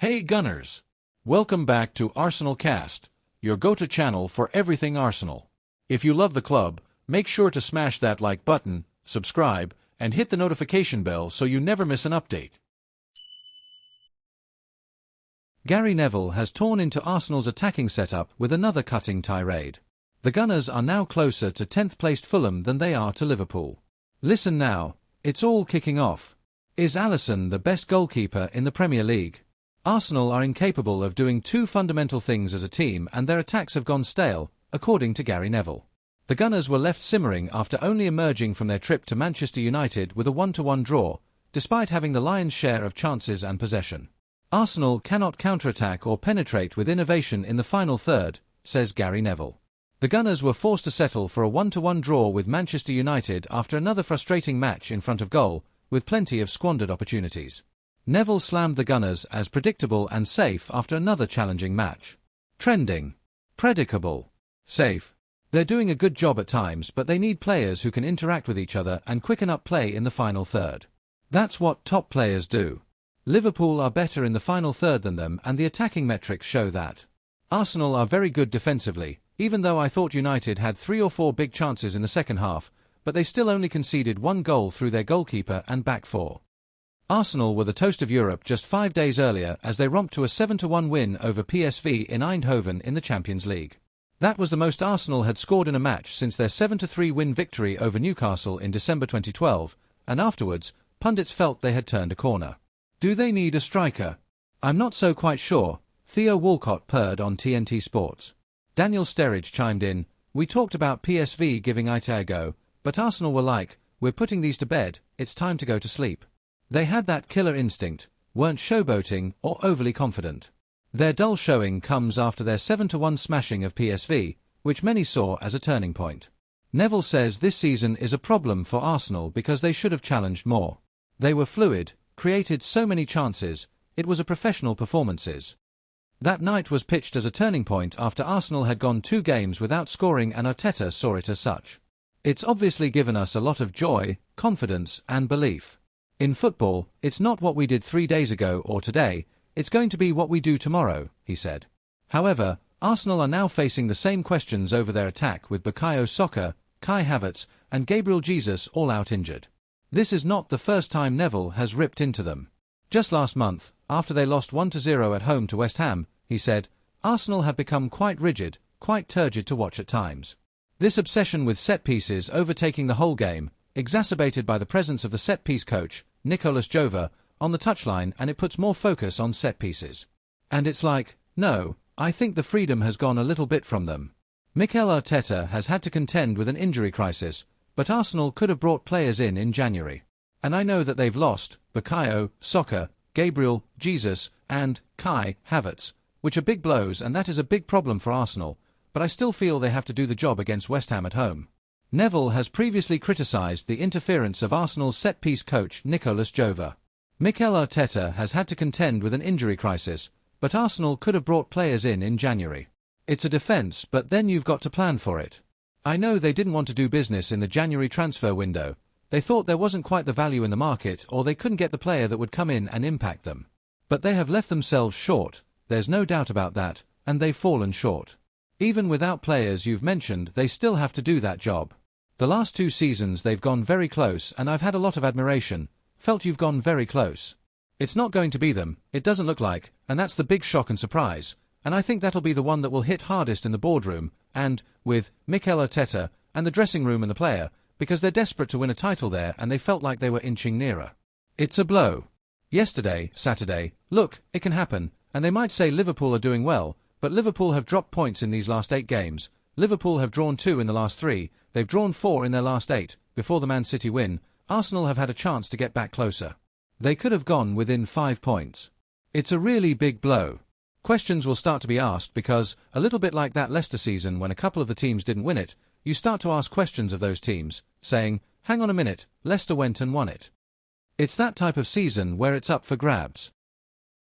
Hey Gunners! Welcome back to Arsenal Cast, your go-to channel for everything Arsenal. If you love the club, make sure to smash that like button, subscribe, and hit the notification bell so you never miss an update. Gary Neville has torn into Arsenal's attacking setup with another cutting tirade. The Gunners are now closer to 10th-placed Fulham than they are to Liverpool. Listen now, it's all kicking off. Is Alisson the best goalkeeper in the Premier League? Arsenal are incapable of doing two fundamental things as a team and their attacks have gone stale, according to Gary Neville. The Gunners were left simmering after only emerging from their trip to Manchester United with a 1-1 draw, despite having the lion's share of chances and possession. Arsenal cannot counterattack or penetrate with innovation in the final third, says Gary Neville. The Gunners were forced to settle for a 1-1 draw with Manchester United after another frustrating match in front of goal, with plenty of squandered opportunities. Neville slammed the Gunners as predictable and safe after another challenging match. Trending. Predicable. Safe. They're doing a good job at times, but they need players who can interact with each other and quicken up play in the final third. That's what top players do. Liverpool are better in the final third than them, and the attacking metrics show that. Arsenal are very good defensively, even though I thought United had 3 or 4 big chances in the second half, but they still only conceded 1 goal through their goalkeeper and back four. Arsenal were the toast of Europe just 5 days earlier as they romped to a 7-1 win over PSV in Eindhoven in the Champions League. That was the most Arsenal had scored in a match since their 7-3 win victory over Newcastle in December 2012, and afterwards, pundits felt they had turned a corner. Do they need a striker? I'm not so quite sure, Theo Walcott purred on TNT Sports. Daniel Sturridge chimed in, "We talked about PSV giving it a go, but Arsenal were like, we're putting these to bed, it's time to go to sleep. They had that killer instinct, weren't showboating or overly confident. Their dull showing comes after their 7-1 smashing of PSV, which many saw as a turning point." Neville says this season is a problem for Arsenal because they should have challenged more. They were fluid, created so many chances, it was a professional performances. That night was pitched as a turning point after Arsenal had gone 2 games without scoring and Arteta saw it as such. It's obviously given us a lot of joy, confidence and belief. In football, it's not what we did 3 days ago or today, it's going to be what we do tomorrow, he said. However, Arsenal are now facing the same questions over their attack with Bukayo Saka, Kai Havertz and Gabriel Jesus all out injured. This is not the first time Neville has ripped into them. Just last month, after they lost 1-0 at home to West Ham, he said, "Arsenal have become quite rigid, quite turgid to watch at times. This obsession with set pieces overtaking the whole game, exacerbated by the presence of the set-piece coach, Nicolas Jova, on the touchline, and it puts more focus on set pieces. And it's like, no, I think the freedom has gone a little bit from them." Mikel Arteta has had to contend with an injury crisis, but Arsenal could have brought players in January. And I know that they've lost Bukayo Saka, Gabriel Jesus, and Kai Havertz, which are big blows, and that is a big problem for Arsenal, but I still feel they have to do the job against West Ham at home. Neville has previously criticised the interference of Arsenal's set-piece coach Nicolas Jova. Mikel Arteta has had to contend with an injury crisis, but Arsenal could have brought players in January. It's a defence, but then you've got to plan for it. I know they didn't want to do business in the January transfer window. They thought there wasn't quite the value in the market, or they couldn't get the player that would come in and impact them. But they have left themselves short, there's no doubt about that, and they've fallen short. Even without players you've mentioned, they still have to do that job. The last 2 seasons they've gone very close, and I've had a lot of admiration. Felt you've gone very close. It's not going to be them, it doesn't look like, and that's the big shock and surprise, and I think that'll be the one that will hit hardest in the boardroom, and, with Mikel Arteta, and the dressing room and the player, because they're desperate to win a title there and they felt like they were inching nearer. It's a blow. Yesterday, Saturday, look, it can happen, and they might say Liverpool are doing well, but Liverpool have dropped points in these last 8 games. Liverpool have drawn 2 in the last 3, they've drawn 4 in their last 8, before the Man City win. Arsenal have had a chance to get back closer. They could have gone within 5 points. It's a really big blow. Questions will start to be asked because, a little bit like that Leicester season when a couple of the teams didn't win it, you start to ask questions of those teams, saying, hang on a minute, Leicester went and won it. It's that type of season where it's up for grabs.